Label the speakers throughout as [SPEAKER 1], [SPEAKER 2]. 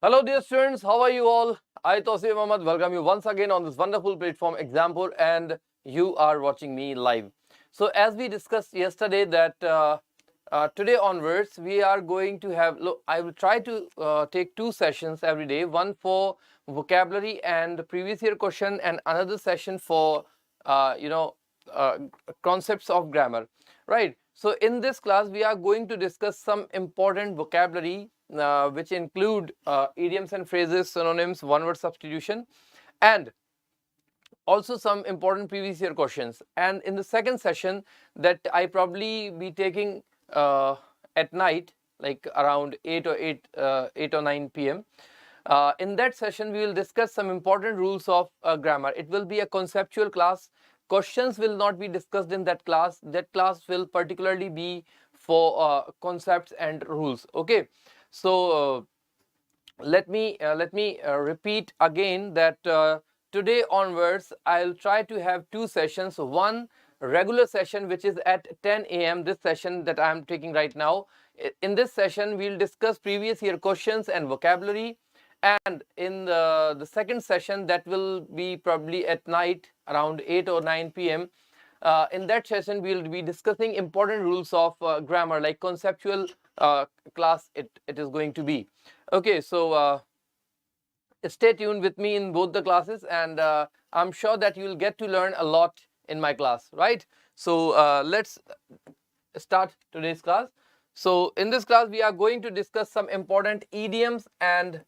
[SPEAKER 1] Hello dear students, how are you all? I Tausif welcome you once again on this wonderful platform Exampur, and you are watching me live. So as we discussed yesterday that today onwards we are going to have, I will try to take two sessions every day, one for vocabulary and previous year question and another session for uh, you know uh, concepts of grammar, right? So in this class we are going to discuss some important vocabulary which include idioms and phrases, synonyms, one word substitution, and also some important previous year questions. And in the second session that I probably be taking at night, like around 8 or 9 p.m. In that session, we will discuss some important rules of grammar. It will be a conceptual class. Questions will not be discussed in that class. That class will particularly be for concepts and rules. Okay, so let me repeat again that today onwards I'll try to have two sessions. One regular session which is at 10 a.m. This session that I'm taking right now. In this session we'll discuss previous year questions and vocabulary, and in the second session that will be probably at night around 8 or 9 p.m. In that session we'll be discussing important rules of grammar, like conceptual class it is going to be. Okay, so stay tuned with me in both the classes, and I'm sure that you'll get to learn a lot in my class, right? So let's start today's class. So in this class we are going to discuss some important idioms and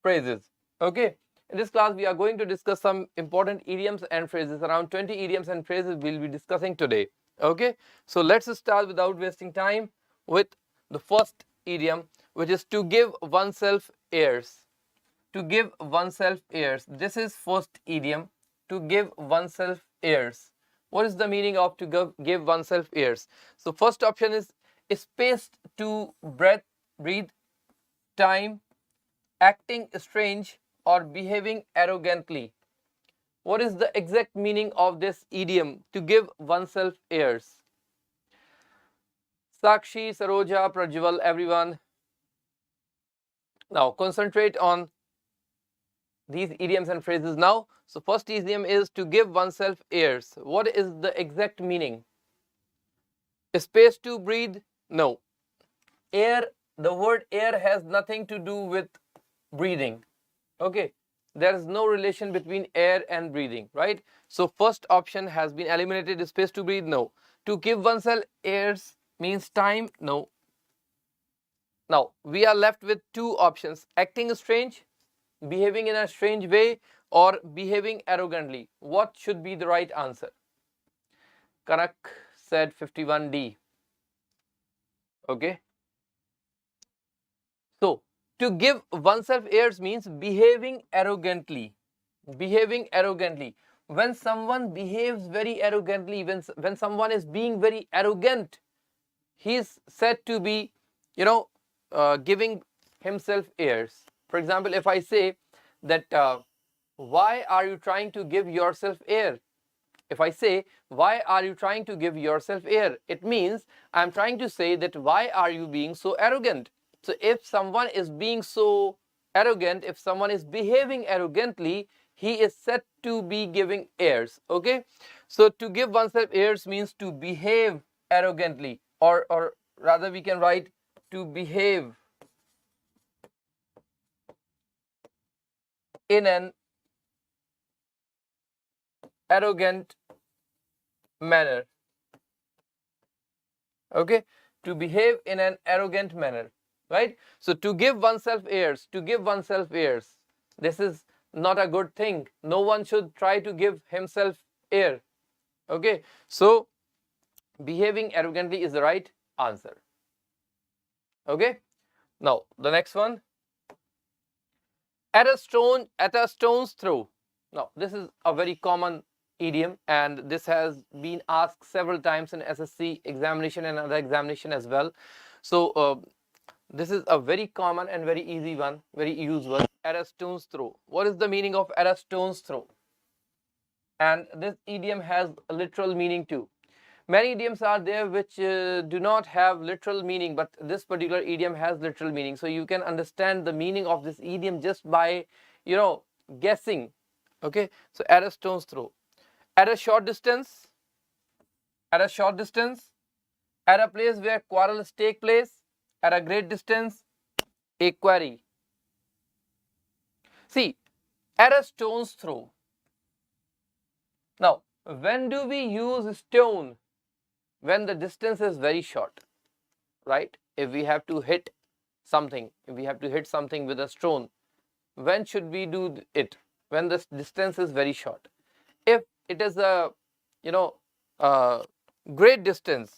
[SPEAKER 1] phrases. Okay, in this class we are going to discuss some important idioms and phrases. Around 20 idioms and phrases we'll be discussing today. Okay, so let's start without wasting time with the first idiom, which is to give oneself airs. To give oneself airs. This is first idiom, to give oneself airs. What is the meaning of to give oneself airs? So first option is spaced to breathe, time, acting strange, or behaving arrogantly. What is the exact meaning of this idiom, to give oneself airs? Sakshi, Saroja, Prajwal, everyone. Now concentrate on these idioms and phrases now. So first idiom is to give oneself airs. What is the exact meaning? Space to breathe? No. Air, the word air has nothing to do with breathing. Okay, there is no relation between air and breathing, right? So first option has been eliminated. Space to breathe? No. To give oneself airs means time? No. Now we are left with two options: acting strange, behaving in a strange way, or behaving arrogantly. What should be the right answer? Kanak said 51D. Okay, so to give oneself airs means behaving arrogantly. Behaving arrogantly. When someone behaves very arrogantly, when someone is being very arrogant, he is said to be, giving himself airs. For example, if I say that why are you trying to give yourself air? If I say why are you trying to give yourself air, it means I'm trying to say that why are you being so arrogant? So if someone is being so arrogant, if someone is behaving arrogantly, he is said to be giving airs. Okay, so to give oneself airs means to behave arrogantly, or rather we can write to behave in an arrogant manner. Okay, to behave in an arrogant manner, right? So to give oneself airs, to give oneself airs, this is not a good thing. No one should try to give himself air. Okay, so behaving arrogantly is the right answer. Okay, now the next one, at a stone's throw. Now this is a very common idiom, and this has been asked several times in SSC examination and other examination as well. So this is a very common and very easy one, very used one. At a stone's throw. What is the meaning of at a stone's throw? And this idiom has a literal meaning too. Many idioms are there which do not have literal meaning, but this particular idiom has literal meaning. So you can understand the meaning of this idiom just by, guessing. Okay, so at a stone's throw, at a short distance, at a short distance, at a place where quarrels take place, at a great distance, a quarry. See, at a stone's throw. Now, when do we use stone? When the distance is very short, right? If we have to hit something, with a stone, when should we do it? When the distance is very short. If it is a, great distance,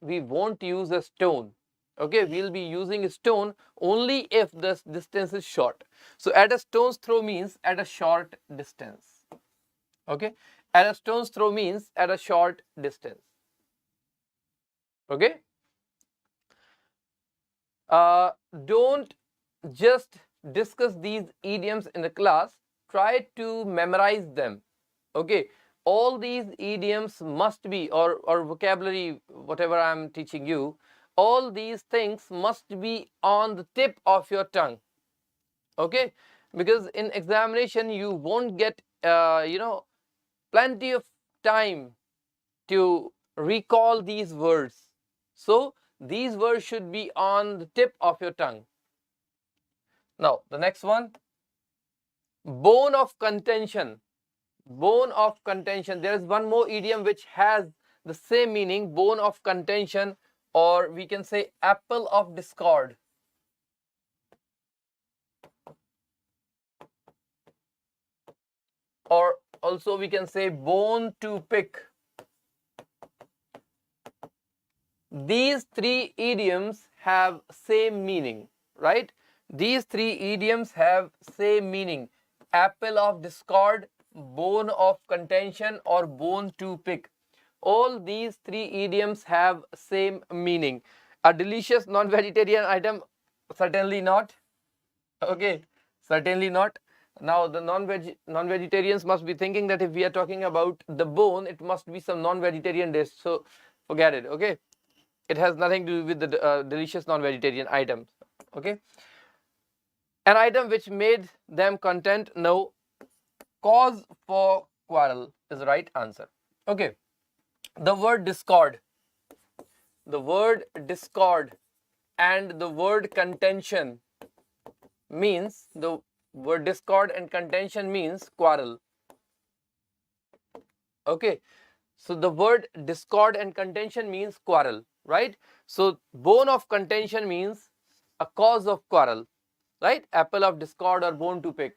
[SPEAKER 1] we won't use a stone. Okay, we'll be using a stone only if the distance is short. So at a stone's throw means at a short distance. Okay, at a stone's throw means at a short distance. Okay, don't just discuss these idioms in the class, try to memorize them. Okay, all these idioms must be, or vocabulary, whatever I'm teaching you, all these things must be on the tip of your tongue. Okay, because in examination you won't get plenty of time to recall these words. So these words should be on the tip of your tongue. Now the next one, bone of contention. Bone of contention. There is one more idiom which has the same meaning, bone of contention, or we can say apple of discord. Or also we can say bone to pick. These three idioms have same meaning, right? These three idioms have same meaning. Apple of discord, bone of contention, or bone to pick. All these three idioms have same meaning. A delicious non-vegetarian item? Certainly not. Okay, certainly not. Now the non-vegetarians must be thinking that if we are talking about the bone, it must be some non-vegetarian dish. So forget it. Okay, it has nothing to do with the delicious non-vegetarian items. Okay, an item which made them content? No. Cause for quarrel is the right answer. Okay, the word discord, and the word contention means, the word discord and contention means quarrel. Okay, so the word discord and contention means quarrel, right? So bone of contention means a cause of quarrel, right? Apple of discord or bone to pick.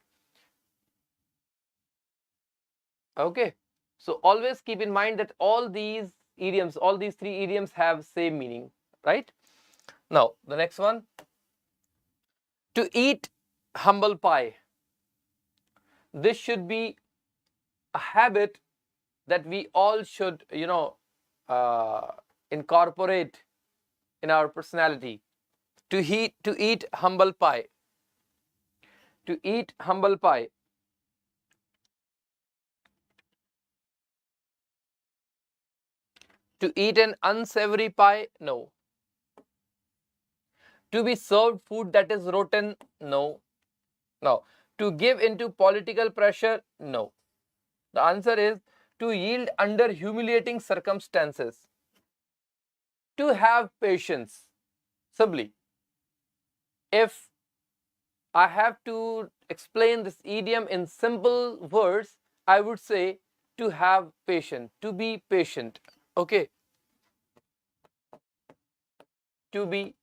[SPEAKER 1] Okay, so always keep in mind that all these idioms, all these three idioms have same meaning, right? Now the next one, to eat humble pie. This should be a habit that we all should, incorporate in our personality. To eat humble pie. To eat humble pie. To eat an unsavory pie? No. To be served food that is rotten? No. No. To give into political pressure? No. The answer is to yield under humiliating circumstances. To have patience. Simply, if I have to explain this idiom in simple words, I would say to have patience, to be patient. Okay, to be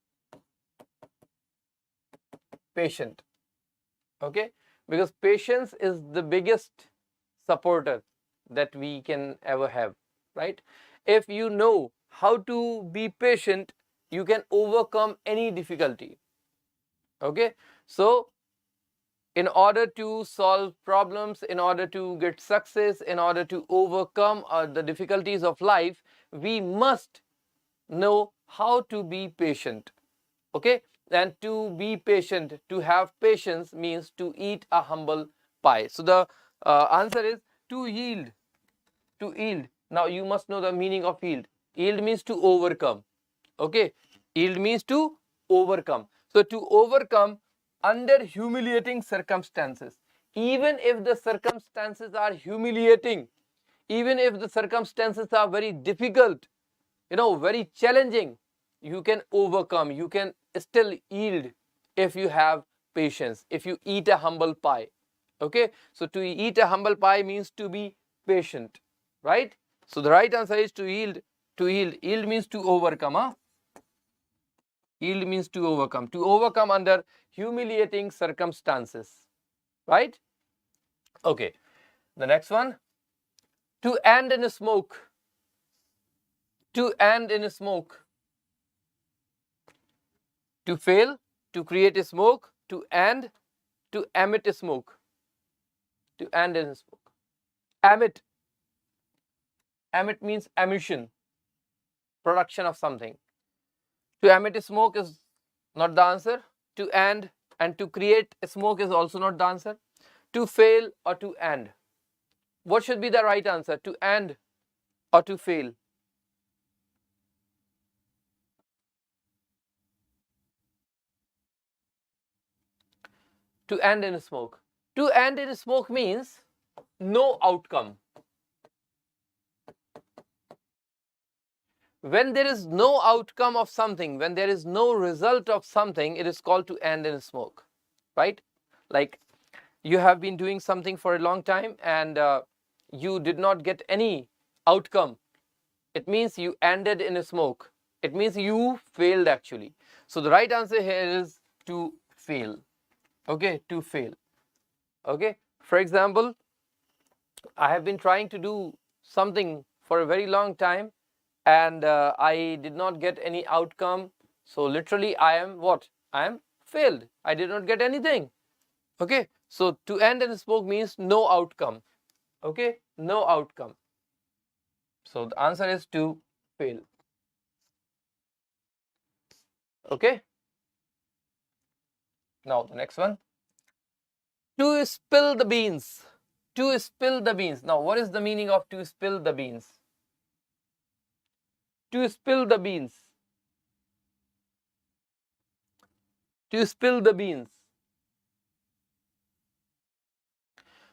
[SPEAKER 1] patient. Okay, because patience is the biggest supporter that we can ever have, right? If you know how to be patient, you can overcome any difficulty. Okay, so in order to solve problems, in order to get success, in order to overcome the difficulties of life, we must know how to be patient. Okay, and to be patient, to have patience means to eat a humble pie. So the answer is to yield To yield. Now you must know the meaning of yield. Yield means to overcome. Okay. Yield means to overcome. So to overcome under humiliating circumstances. Even if the circumstances are humiliating, even if the circumstances are very difficult, very challenging, you can overcome, you can still yield if you have patience, if you eat a humble pie. Okay, so to eat a humble pie means to be patient, right? So the right answer is to yield. Yield means to overcome. Yield means to overcome under humiliating circumstances, right? Okay, the next one, to end in smoke. To end in smoke. To fail, to create a smoke, to end, to emit a smoke. To end in smoke. Emit. Emit means emission, production of something. To emit a smoke is not the answer. To end and to create a smoke is also not the answer. To fail or to end. What should be the right answer? To end or to fail? To end in smoke. To end in smoke means no outcome. When there is no outcome of something, when there is no result of something, it is called to end in smoke, right? Like you have been doing something for a long time and you did not get any outcome. It means you ended in smoke. It means you failed actually. So the right answer here is to fail. Okay, to fail. Okay, for example, I have been trying to do something for a very long time and I did not get any outcome. So literally I am what? I am failed. I did not get anything. Okay, so to end in smoke means no outcome. Okay, no outcome. So the answer is to fail. Okay, now the next one, to spill the beans. To spill the beans. Now what is the meaning of to spill the beans? To spill the beans. To spill the beans.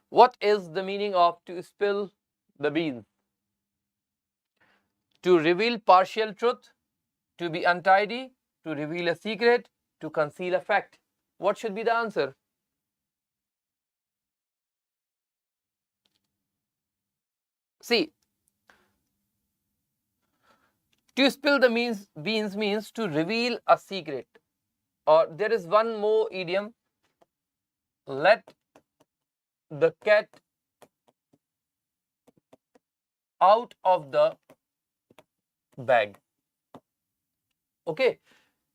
[SPEAKER 1] What is the meaning of to spill the beans? To reveal partial truth, to be untidy, to reveal a secret, to conceal a fact. What should be the answer? See, to spill the beans means to reveal a secret. Or there is one more idiom, let the cat out of the bag. Okay,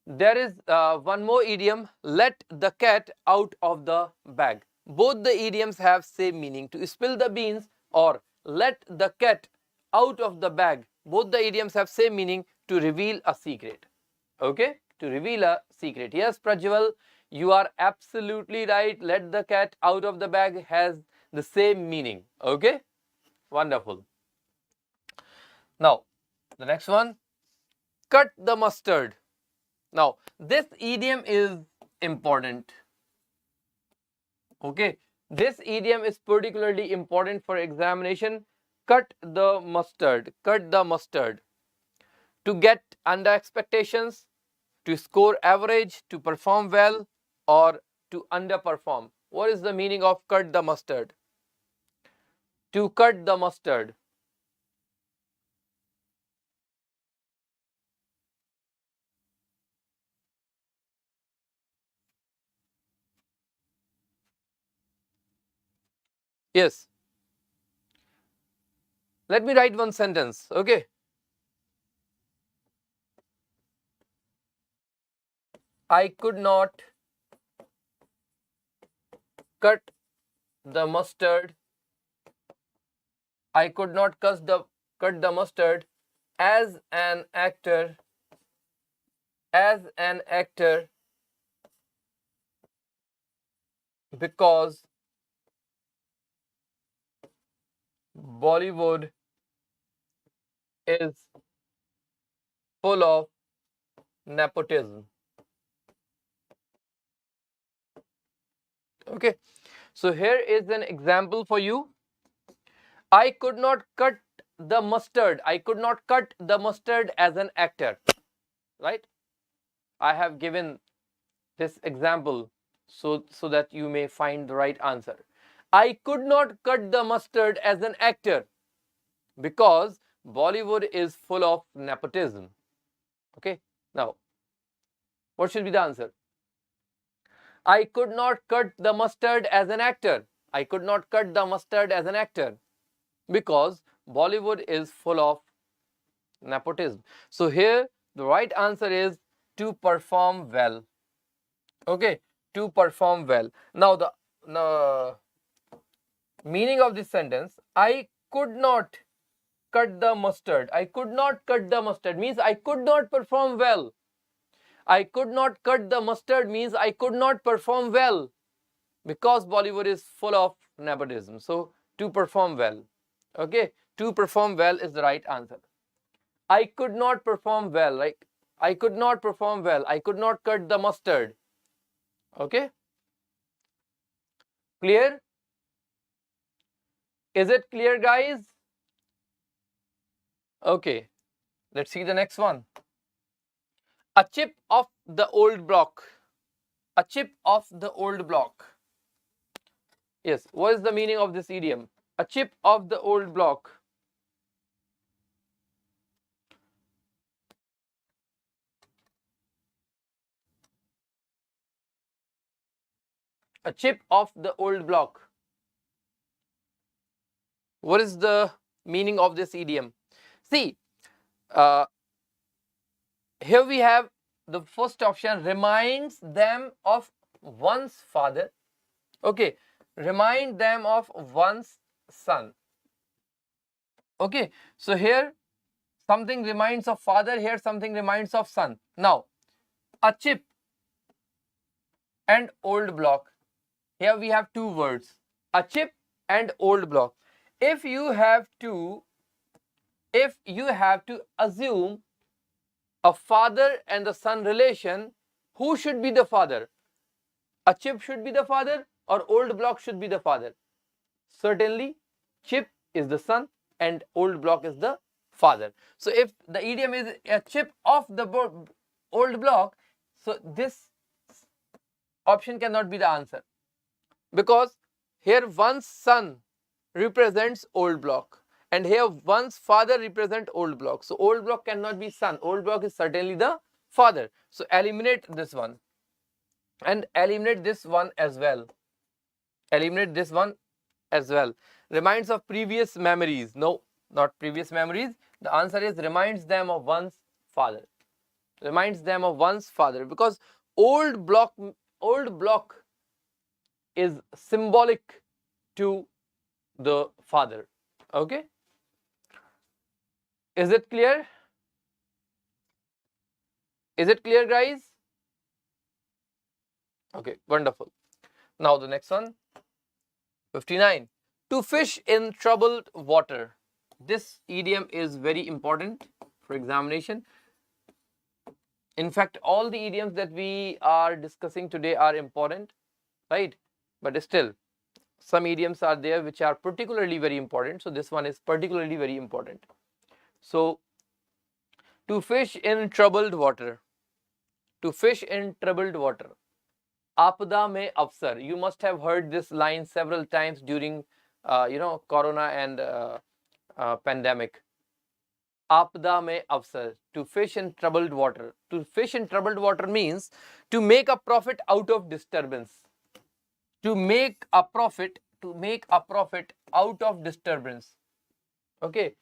[SPEAKER 1] there is one more idiom, let the cat out of the bag. Both the idioms have same meaning, to spill the beans or let the cat out of the bag. Both the idioms have same meaning, to reveal a secret. Okay, to reveal a secret. Yes, Prajwal, you are absolutely right. Let the cat out of the bag has the same meaning. Okay, wonderful. Now the next one, cut the mustard. Now this idiom is important. Okay, this idiom is particularly important for examination. Cut the mustard. Cut the mustard. To get under expectations, to score average, to perform well, or to underperform. What is the meaning of cut the mustard? To cut the mustard. Yes. Let me write one sentence. Okay. I could not cut the mustard. I could not cut the mustard as an actor. As an actor, because Bollywood is full of nepotism. Okay, so here is an example for you. I could not cut the mustard. I could not cut the mustard as an actor. Right? I have given this example so that you may find the right answer. I could not cut the mustard as an actor because Bollywood is full of nepotism. Okay, now what should be the answer? I could not cut the mustard as an actor. I could not cut the mustard as an actor because Bollywood is full of nepotism. So here the right answer is to perform well. Okay, to perform well. Now the meaning of this sentence, I could not cut the mustard. I could not cut the mustard means I could not perform well. I could not cut the mustard means I could not perform well because Bollywood is full of nepotism. So to perform well. Okay, to perform well is the right answer. I could not perform well. Like I could not perform well. I could not cut the mustard. Okay, clear? Is it clear, guys? Okay, let's see the next one. A chip of the old block. A chip of the old block. Yes, what is the meaning of this idiom? A chip of the old block. A chip of the old block. What is the meaning of this idiom? See, here we have the first option, reminds them of one's father. Okay, remind them of one's son. Okay, so here something reminds of father, here something reminds of son. Now, a chip and old block. Here we have two words, a chip and old block. If you have to assume a father and the son relation, who should be the father? A chip should be the father or old block should be the father? Certainly, chip is the son and old block is the father. So if the idiom is a chip of the old block, so this option cannot be the answer, because here one's son represents old block and here one's father represents old block. So old block cannot be son, old block is certainly the father. So eliminate this one and eliminate this one as well. Eliminate this one as well. Reminds of previous memories. No, not previous memories. The answer is reminds them of one's father. Reminds them of one's father, because old block is symbolic to the father. Okay, is it clear? Is it clear, guys? Okay, wonderful. Now the next one, 59. To fish in troubled water. This idiom is very important for examination. In fact, all the idioms that we are discussing today are important, right? But still, some idioms are there which are particularly very important. So this one is particularly very important. So, to fish in troubled water. To fish in troubled water. Apada mein afsar. You must have heard this line several times during, Corona and pandemic. Apada mein afsar. To fish in troubled water. To fish in troubled water means to make a profit out of disturbance. To make a profit out of disturbance. Okay,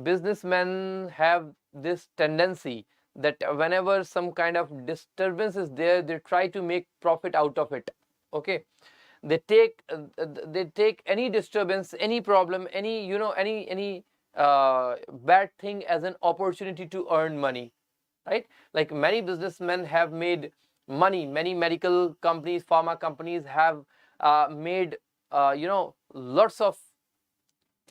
[SPEAKER 1] businessmen have this tendency that whenever some kind of disturbance is there, they try to make profit out of it. Okay, they take any disturbance, any problem, any bad thing as an opportunity to earn money, right? Like many businessmen have made money, many medical companies, pharma companies have made lots of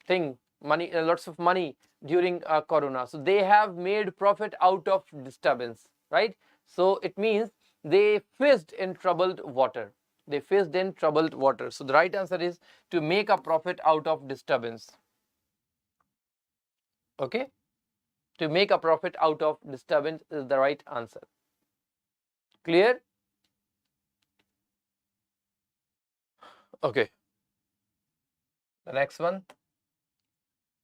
[SPEAKER 1] thing money during Corona. So they have made profit out of disturbance, right? So it means they fished in troubled water. They fished in troubled water. So the right answer is to make a profit out of disturbance. Okay? To make a profit out of disturbance is the right answer. Clear? Okay. The next one.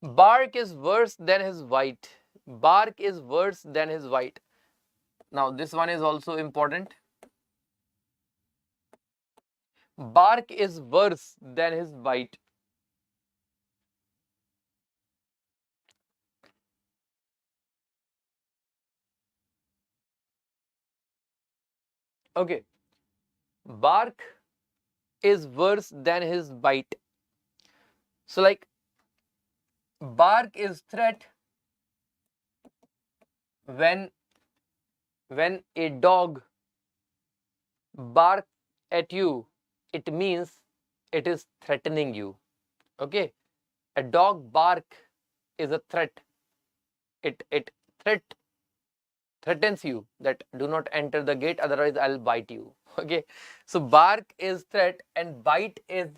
[SPEAKER 1] Bark is worse than his white. Bark is worse than his white. Now this one is also important. Bark is worse than his bite. Okay. Bark is worse than his bite. So like bark is threat when a dog barks at you, it means it is threatening you. Okay. A dog bark is a threat. It threatens you that do not enter the gate, otherwise I'll bite you. Okay. So bark is threat and bite is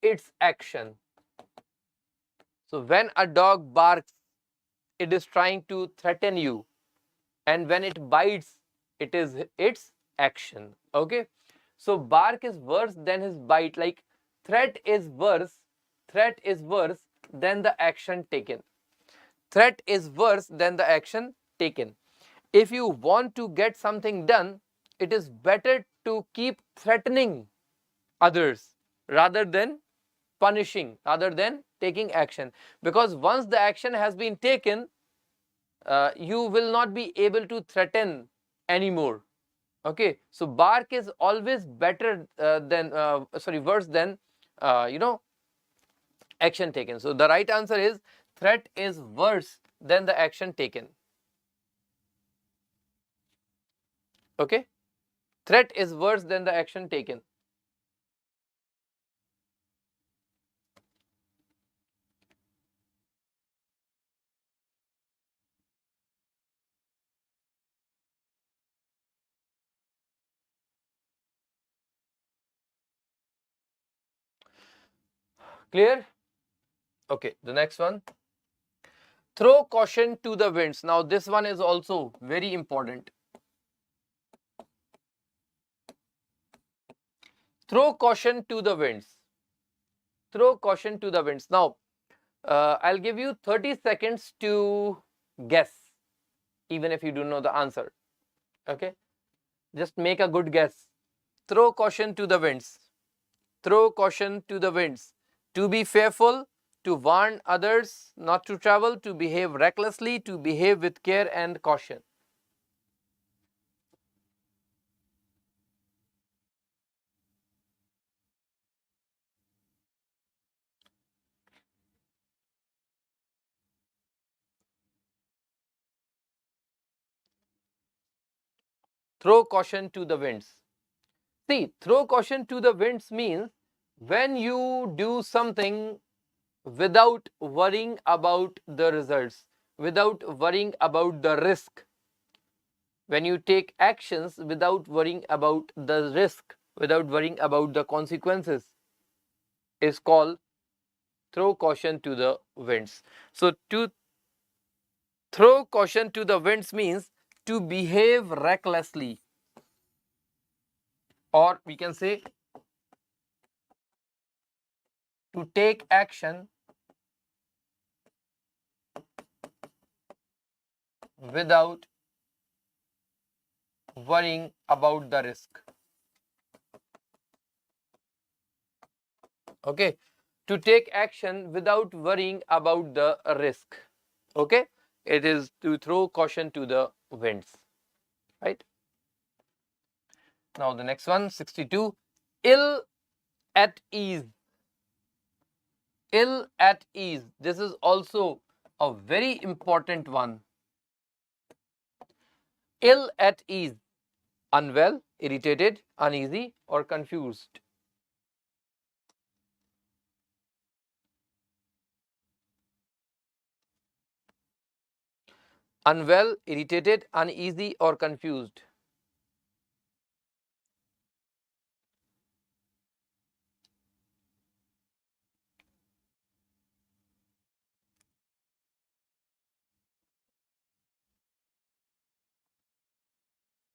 [SPEAKER 1] its action. So when a dog barks, it is trying to threaten you, and when it bites, it is its action. Okay. So bark is worse than his bite. Like threat is worse than the action taken. Threat is worse than the action taken. If you want to get something done, it is better to keep threatening others rather than punishing, rather than taking action. Because once the action has been taken, you will not be able to threaten anymore. Okay. So bark is always better worse than action taken. So the right answer is threat is worse than the action taken. Okay. Threat is worse than the action taken. Clear? Okay. The next one. Throw caution to the winds. Now this one is also very important. Throw caution to the winds. Throw caution to the winds. Now, I'll give you 30 seconds to guess, even if you don't know the answer. Okay? Just make a good guess. Throw caution to the winds. Throw caution to the winds. To be fearful, to warn others not to travel, to behave recklessly, to behave with care and caution. Throw caution to the winds. See, throw caution to the winds means when you do something without worrying about the results, without worrying about the risk. When you take actions without worrying about the risk, without worrying about the consequences, is called throw caution to the winds. So to throw caution to the winds means to behave recklessly, or we can say to take action without worrying about the risk. Okay. To take action without worrying about the risk. Okay. It is to throw caution to the winds. Right. Now the next one, 62. Ill at ease. Ill at ease. This is also a very important one. Ill at ease. Unwell, irritated, uneasy, or confused. unwell, irritated, uneasy, or confused.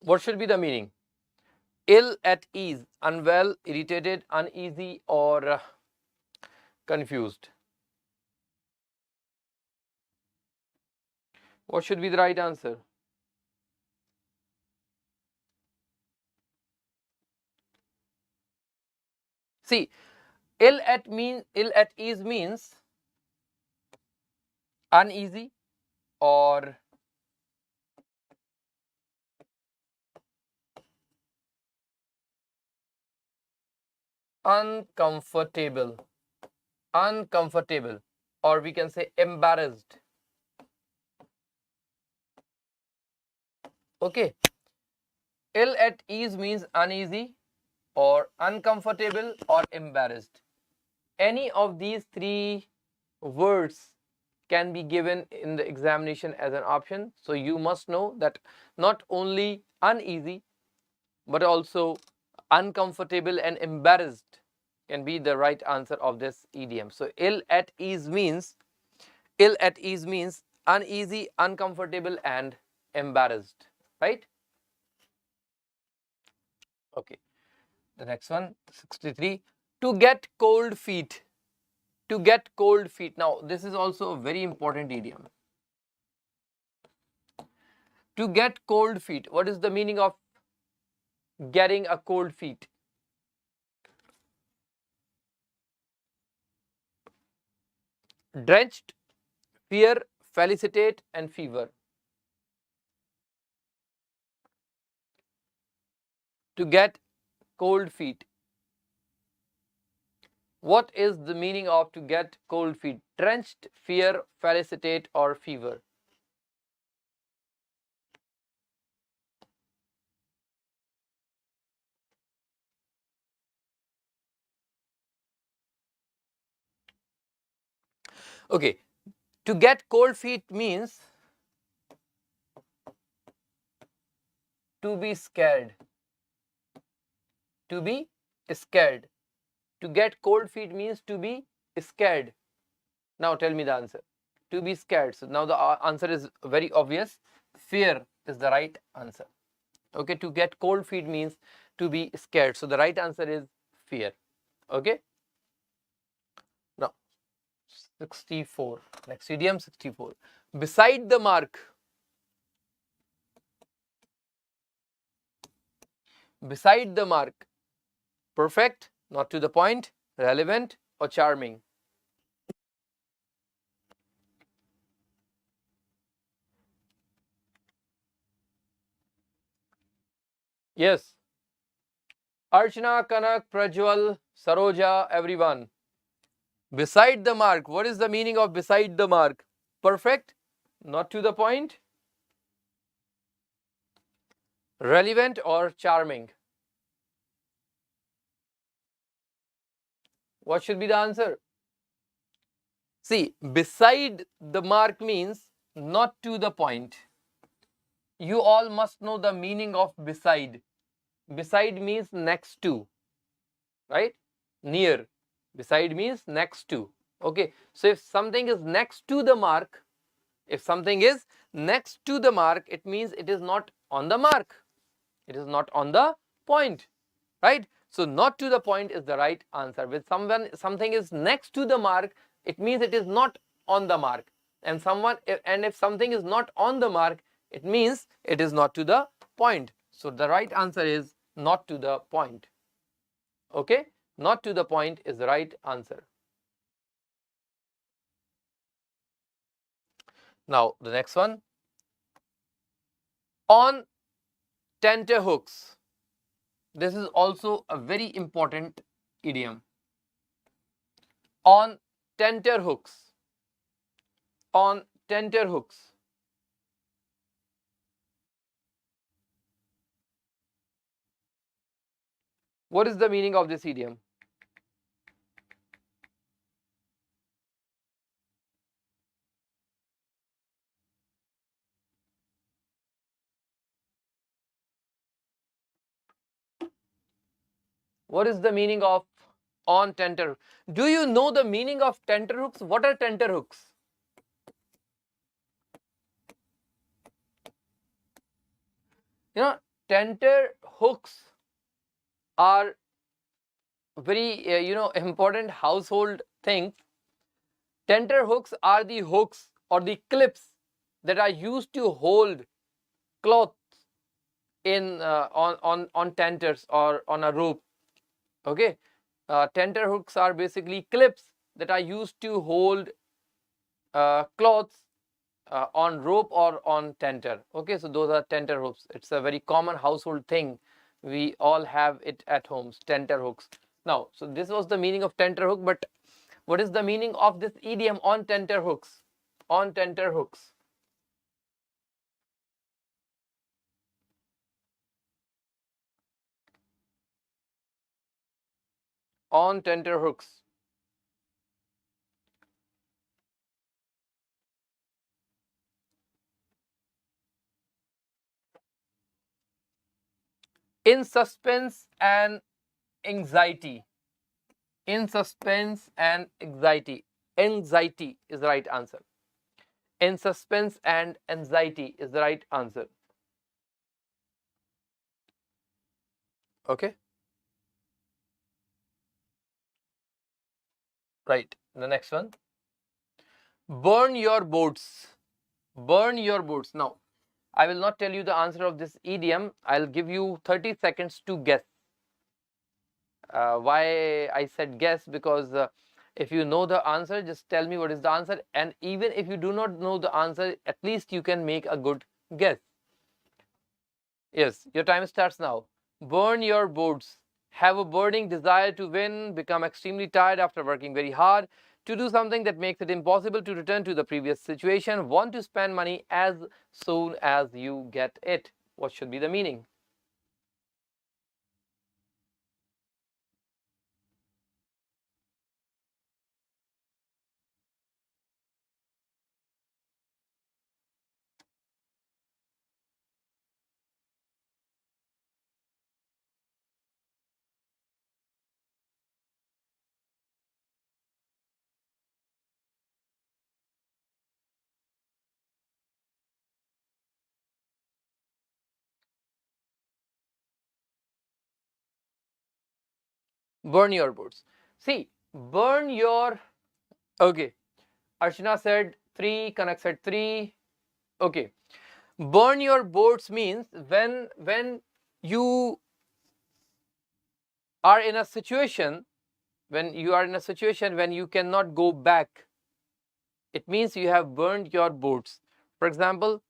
[SPEAKER 1] What should be the meaning? Ill at ease, unwell, irritated, uneasy, or confused. What should be the right answer? See, ill at ease means uneasy or uncomfortable, or we can say embarrassed. Okay, ill at ease means uneasy or uncomfortable or embarrassed. Any of these three words can be given in the examination as an option. So you must know that not only uneasy but also uncomfortable and embarrassed can be the right answer of this idiom. So ill at ease means uneasy, uncomfortable and embarrassed, right? Okay, the next one, 63. To get cold feet. To get cold feet. Now this is also a very important idiom. To get cold feet. What is the meaning of getting a cold feet? Drenched, fear, felicitate and fever. To get cold feet. What is the meaning of to get cold feet? Drenched, fear, felicitate or fever. Okay, to get cold feet means to be scared. To be scared. To get cold feet means to be scared. Now tell me the answer. To be scared. So now the answer is very obvious. Fear is the right answer. Okay, to get cold feet means to be scared. So the right answer is fear. Okay. Now 64. Next idiom 64. Beside the mark. Beside the mark. Perfect, not to the point, relevant or charming. Yes. Archana, Kanak, Prajwal, Saroja, everyone. Beside the mark. What is the meaning of beside the mark? Perfect, not to the point, relevant or charming. What should be the answer? See, beside the mark means not to the point. You all must know the meaning of beside. Beside means next to, right? Near. Beside means next to. Okay, so if something is next to the mark, it means it is not on the mark. It is not on the point, right? So not to the point is the right answer. With something is next to the mark, it means it is not on the mark. And if something is not on the mark, it means it is not to the point. So the right answer is not to the point. Okay, not to the point is the right answer. Now the next one, on tenterhooks. This is also a very important idiom. On tenterhooks. On tenterhooks. What is the meaning of this idiom? What is the meaning of on tenter? Do you know the meaning of tenter hooks? What are tenter hooks? You know, tenter hooks are very important household things. Tenter hooks are the hooks or the clips that are used to hold cloth in on tenters or on a rope. Okay, tenter hooks are basically clips that are used to hold cloths on rope or on tenter. Okay, so those are tenter hooks. It's a very common household thing. We all have it at homes, tenter hooks. Now, so this was the meaning of tenter hook, but what is the meaning of this idiom on tenter hooks? On tenter hooks. On tenter hooks. In suspense and anxiety. In suspense and anxiety. Anxiety is the right answer. In suspense and anxiety is the right answer. Okay. Right. The next one. Burn your boats. Burn your boats. Now, I will not tell you the answer of this idiom. I'll give you 30 seconds to guess. Why I said guess? Because if you know the answer, just tell me what is the answer. And even if you do not know the answer, at least you can make a good guess. Yes, your time starts now. Burn your boats. Have a burning desire to win. Become extremely tired after working very hard. To do something that makes it impossible to return to the previous situation. Want to spend money as soon as you get it. What should be the meaning? Burn your boats. See, burn your. Okay. Archana said 3, Kanak said 3. Okay. Burn your boats means when you are in a situation, when you cannot go back, it means you have burned your boats. For example,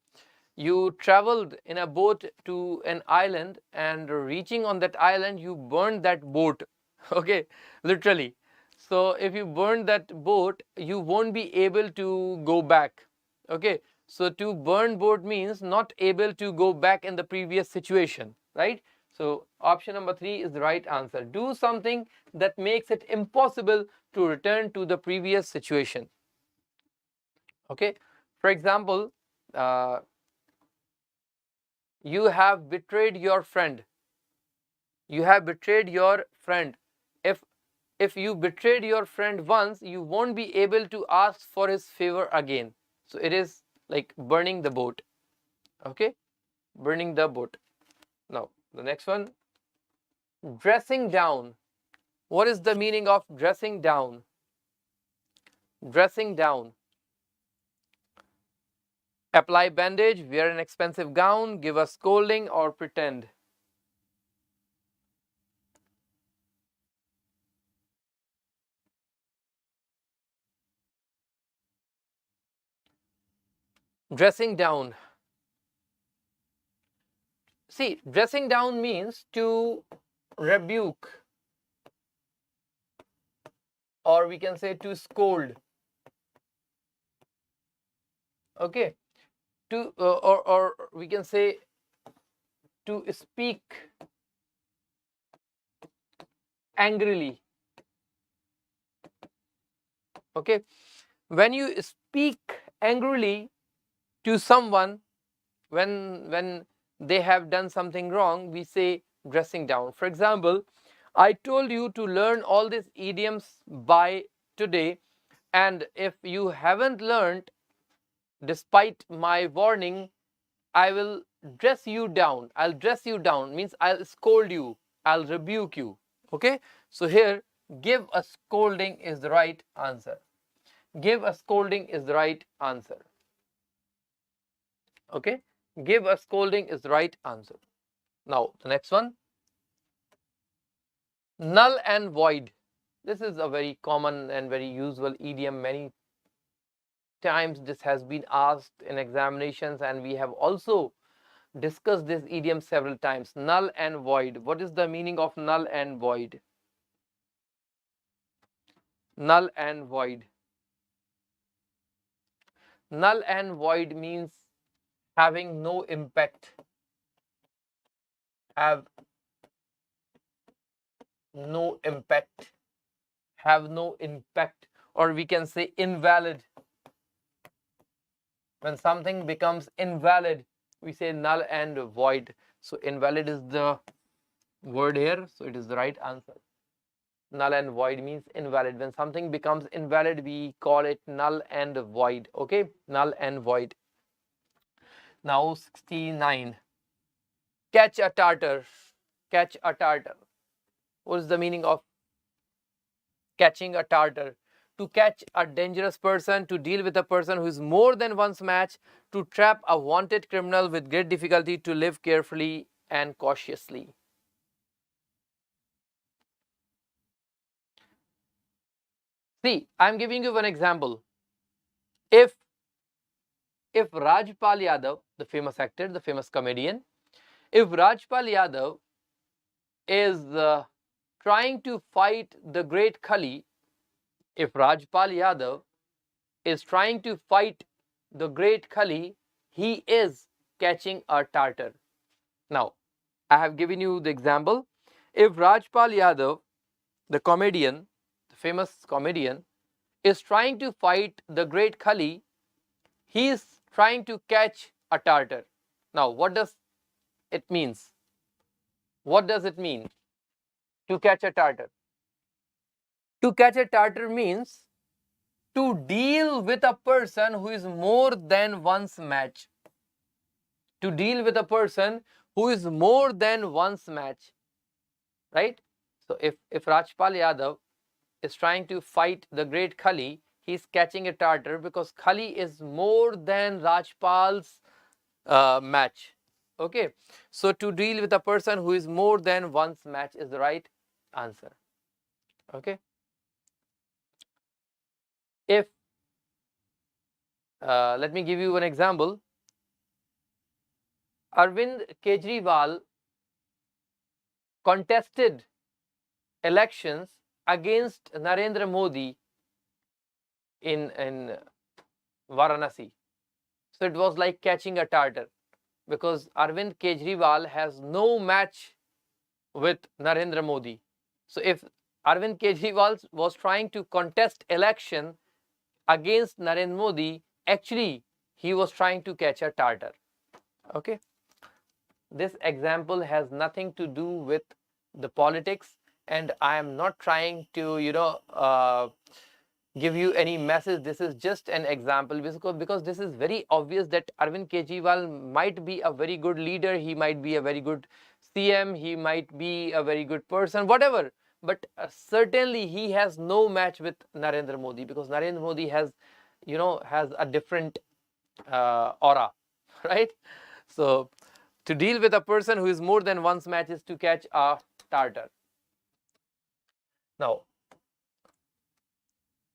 [SPEAKER 1] you traveled in a boat to an island, and reaching on that island you burned that boat. Okay, literally. So if you burn that boat, you won't be able to go back. Okay, so to burn boat means not able to go back in the previous situation, right? So option number 3 is the right answer. Do something that makes it impossible to return to the previous situation. Okay, for example, uh, you have betrayed your friend. You have betrayed your friend. If you betrayed your friend once, you won't be able to ask for his favor again. So it is like burning the boat. Okay, burning the boat. Now the next one, dressing down. What is the meaning of dressing down? Dressing down. Apply bandage, wear an expensive gown, give a scolding, or pretend. Dressing down. See, dressing down means to rebuke, or we can say to scold. Okay, to or we can say to speak angrily. Okay, when you speak angrily to someone, when they have done something wrong, we say dressing down. For example, I told you to learn all these idioms by today, and if you haven't learned, despite my warning, I will dress you down. I'll dress you down means I'll scold you, I'll rebuke you. Okay, so here give a scolding is the right answer. Give a scolding is the right answer. Okay, give a scolding is the right answer. Now the next one, null and void. This is a very common and very usual idiom. Many times this has been asked in examinations, and we have also discussed this idiom several times. Null and void. What is the meaning of null and void? Null and void. Null and void means having no impact. Have no impact. Have no impact, or we can say invalid. When something becomes invalid, we say null and void. So invalid is the word here, so it is the right answer. Null and void means invalid. When something becomes invalid, we call it null and void. Okay, null and void. Now 69. Catch a tartar. Catch a tartar. What is the meaning of catching a tartar? To catch a dangerous person, to deal with a person who is more than one's match, to trap a wanted criminal with great difficulty, to live carefully and cautiously. See, I'm giving you one example. If Rajpal Yadav, the famous actor, the famous comedian, if Rajpal Yadav is trying to fight the great Khali, if Rajpal Yadav is trying to fight the great Khali, he is catching a tartar. Now, I have given you the example. If Rajpal Yadav, the comedian, the famous comedian, is trying to fight the great Khali, he is trying to catch a tartar. Now, what does it mean? What does it mean to catch a tartar? To catch a tartar means to deal with a person who is more than one's match. To deal with a person who is more than one's match. Right? So if Rajpal Yadav is trying to fight the great Khali, he is catching a tartar because Khali is more than Rajpal's match. Okay, so to deal with a person who is more than one's match is the right answer. Okay, if let me give you an example. Arvind Kejriwal contested elections against Narendra Modi in Varanasi. So it was like catching a tartar because Arvind Kejriwal has no match with Narendra Modi. So if Arvind Kejriwal was trying to contest election against Narendra Modi, actually he was trying to catch a tartar. Okay. This example has nothing to do with the politics, and I am not trying to give you any message. This is just an example because this is very obvious that Arvind Kejriwal might be a very good leader, he might be a very good CM, he might be a very good person, whatever, but certainly he has no match with Narendra Modi because Narendra Modi has a different aura, right? So to deal with a person who is more than one's match is to catch a tartar. Now,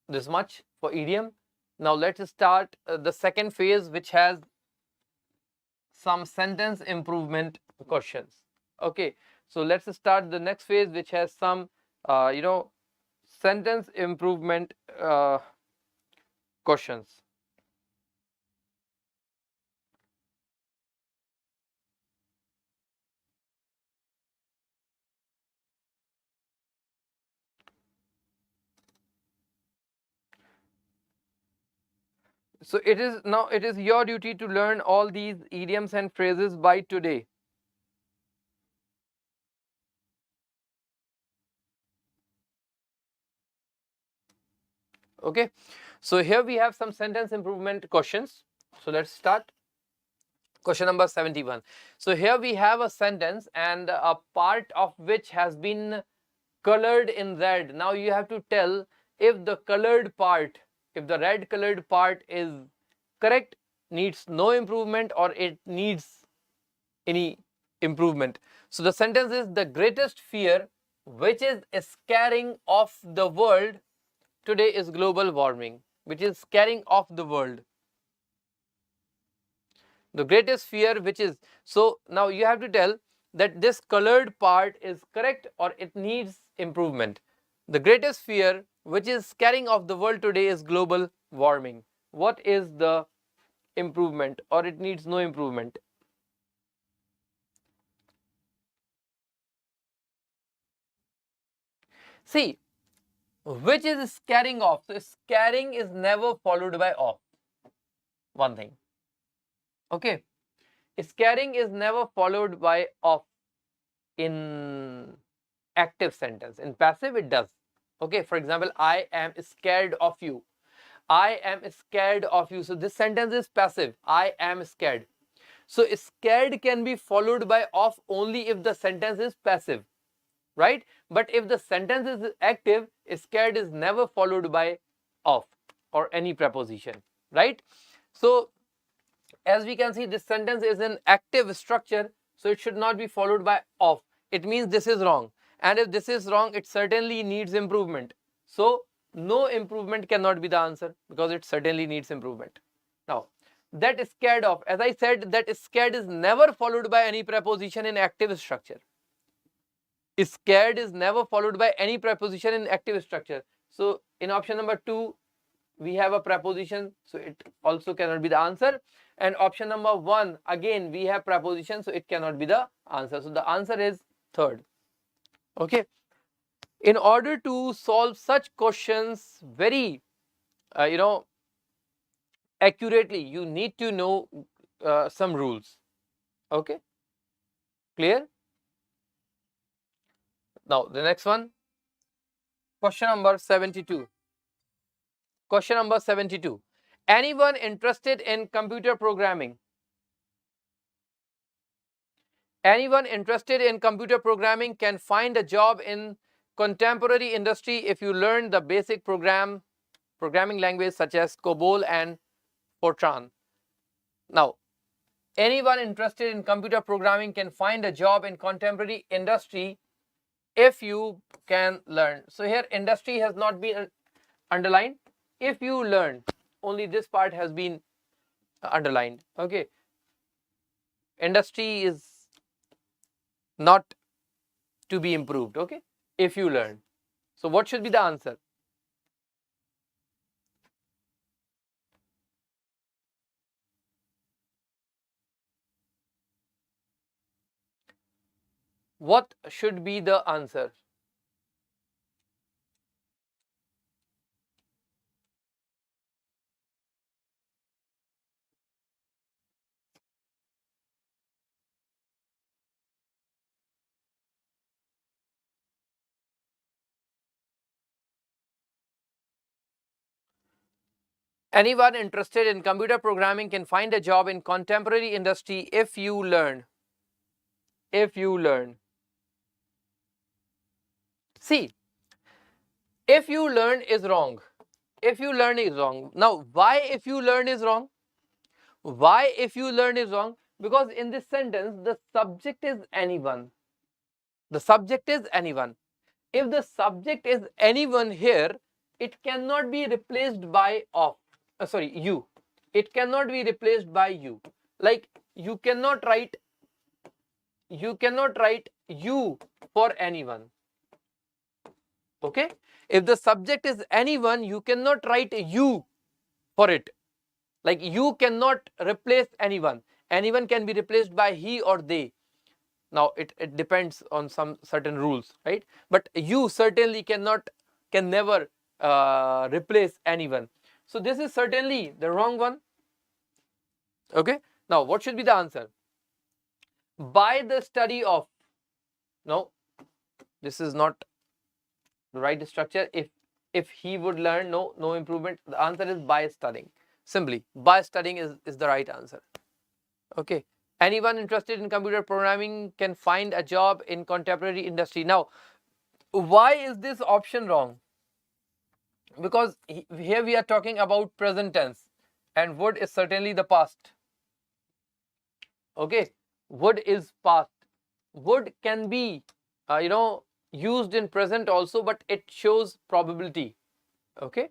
[SPEAKER 1] this much for idiom. Now let's start the second phase, which has some sentence improvement questions. Okay, so let's start the next phase, which has some sentence improvement questions. So it is your duty to learn all these idioms and phrases by today. Okay, so here we have some sentence improvement questions. So let's start. Question number 71. So here we have a sentence and a part of which has been colored in red. Now you have to tell if the colored part, if the red colored part is correct, needs no improvement, or it needs any improvement. So the sentence is, the greatest fear which is scaring off the world today is global warming, which is scaring off the world. The greatest fear which is, so now you have to tell that this colored part is correct or it needs improvement. The greatest fear which is scaring off the world today is global warming. What is the improvement, or it needs no improvement? See, which is scaring off? So scaring is never followed by off. One thing. Okay. Scaring is never followed by off in active sentence. In passive, it does. Okay. For example, I am scared of you. I am scared of you. So this sentence is passive. I am scared. So scared can be followed by off only if the sentence is passive, right? But if the sentence is active, scared is never followed by off or any preposition, right? So as we can see, this sentence is an active structure, so it should not be followed by off. It means this is wrong, and if this is wrong, it certainly needs improvement. So no improvement cannot be the answer, because it certainly needs improvement. Now, that scared of, as I said, that scared is never followed by any preposition in active structure. Scared is never followed by any preposition in active structure. So in option number 2, we have a preposition, so it also cannot be the answer. And option number 1, again we have preposition, so it cannot be the answer. So the answer is third. Okay. In order to solve such questions very accurately, you need to know some rules. Okay, clear? Now the next one, question number 72. Question number 72. Anyone interested in computer programming? Anyone interested in computer programming can find a job in contemporary industry if you learn the basic programming language such as COBOL and Fortran. Now, anyone interested in computer programming can find a job in contemporary industry if you can learn. So here industry has not been underlined. If you learn, only this part has been underlined. Okay. Industry is not to be improved. Okay. If you learn. So what should be the answer? What should be the answer? Anyone interested in computer programming can find a job in contemporary industry if you learn. If you learn. See, if you learn is wrong. If you learn is wrong. Now, why if you learn is wrong? Why if you learn is wrong? Because in this sentence, the subject is anyone. The subject is anyone. If the subject is anyone here, it cannot be replaced by of. You. It cannot be replaced by you. Like you cannot write you for anyone. Okay. If the subject is anyone, you cannot write you for it. Like you cannot replace anyone. Anyone can be replaced by he or they. Now it depends on some certain rules, right? But you certainly can never replace anyone. So this is certainly the wrong one. Okay. Now what should be the answer? By the study of. No, this is not the right structure. If if he would learn, no improvement. The answer is by studying. Simply, by studying is the right answer. Okay. Anyone interested in computer programming can find a job in contemporary industry. Now, why is this option wrong? Because here we are talking about present tense, and would is certainly the past. Okay, would is past. Would can be used in present also, but it shows probability. Okay,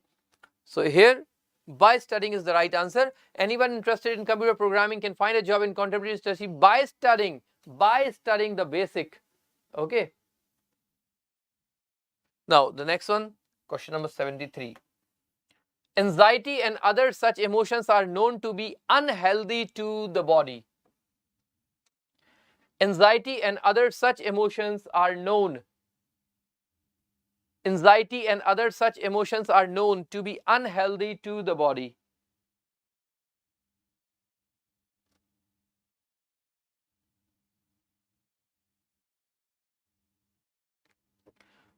[SPEAKER 1] so here by studying is the right answer. Anyone interested in computer programming can find a job in contemporary industry by studying the basic. Okay, now the next one, question number 73. Anxiety and other such emotions are known to be unhealthy to the body. Anxiety and other such emotions are known. Anxiety and other such emotions are known to be unhealthy to the body.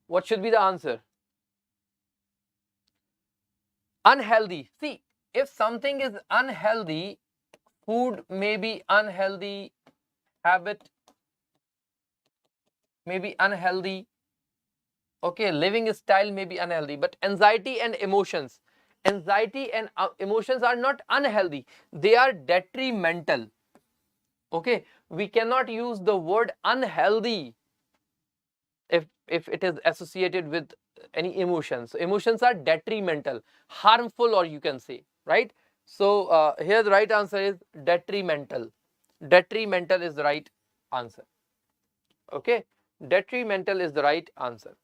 [SPEAKER 1] What should be the answer? Unhealthy. See, if something is unhealthy, food may be unhealthy, habit may be unhealthy, okay, living style may be unhealthy, but anxiety and emotions are not unhealthy, they are detrimental. Okay, we cannot use the word unhealthy if it is associated with any emotions. So emotions are detrimental, harmful, or you can say, right? So here the right answer is detrimental. Detrimental is the right answer. Okay, detrimental is the right answer.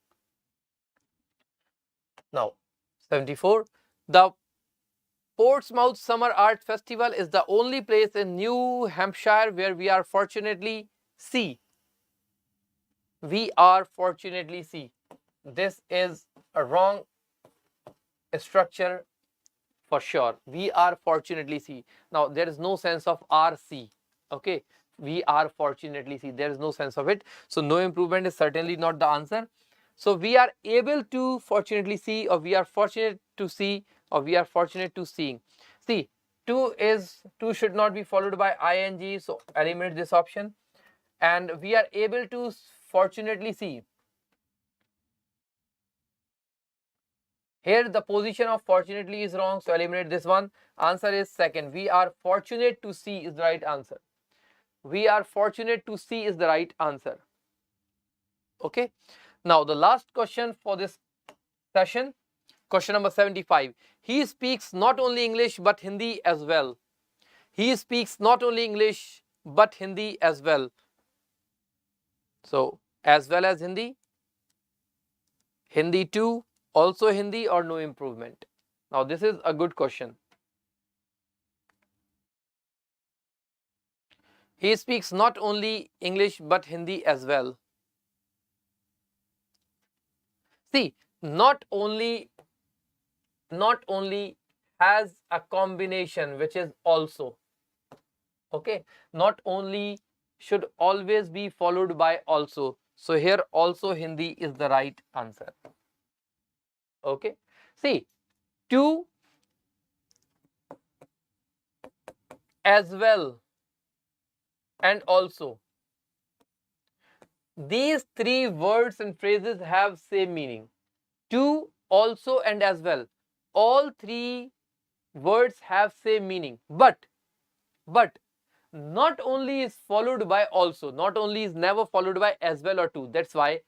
[SPEAKER 1] Now 74. The Portsmouth Summer Art Festival is the only place in New Hampshire where we are fortunately see. We are fortunately see. This is a wrong structure for sure. We are fortunately see. Now there is no sense of RC. Okay, we are fortunately see. There is no sense of it. So no improvement is certainly not the answer. So we are able to fortunately see, or we are fortunate to see, or we are fortunate to seeing. See, to should not be followed by ing, so eliminate this option. And we are able to fortunately see. Here the position of fortunately is wrong, so eliminate this one. Answer is second. We are fortunate to see is the right answer. We are fortunate to see is the right answer. Okay. Now the last question for this session, question number 75. He speaks not only English but Hindi as well. He speaks not only English but Hindi as well. So as well as Hindi, Hindi too, also Hindi, or no improvement. Now this is a good question. He speaks not only English but Hindi as well. See, not only has a combination which is also. Okay, not only should always be followed by also. So here also Hindi is the right answer. Okay, see, to, as well, and also. These three words and phrases have same meaning. To, also, and as well. All three words have same meaning. But not only is followed by also. Not only is never followed by as well or to. That's why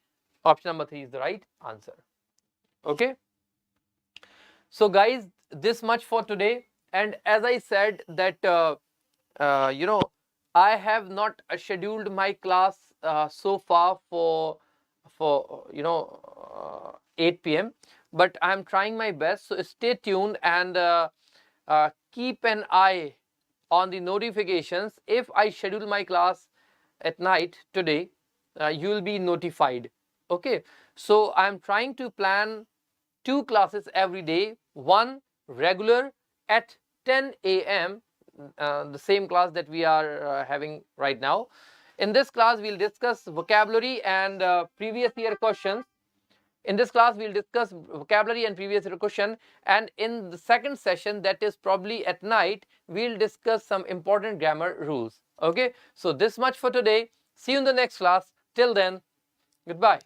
[SPEAKER 1] option number 3 is the right answer. Okay. So guys, this much for today. And as I said that I have not scheduled my class so far for 8 p.m. but I am trying my best. So stay tuned and keep an eye on the notifications. If I schedule my class at night today, you will be notified. Okay, so I am trying to plan 2 classes every day. One regular at 10 a.m. The same class that we are having right now. In this class, we'll discuss vocabulary and previous year questions In this class, we'll discuss vocabulary and previous year question, and in the second session, that is probably at night, we'll discuss some important grammar rules. Okay, so this much for today. See you in the next class. Till then, goodbye.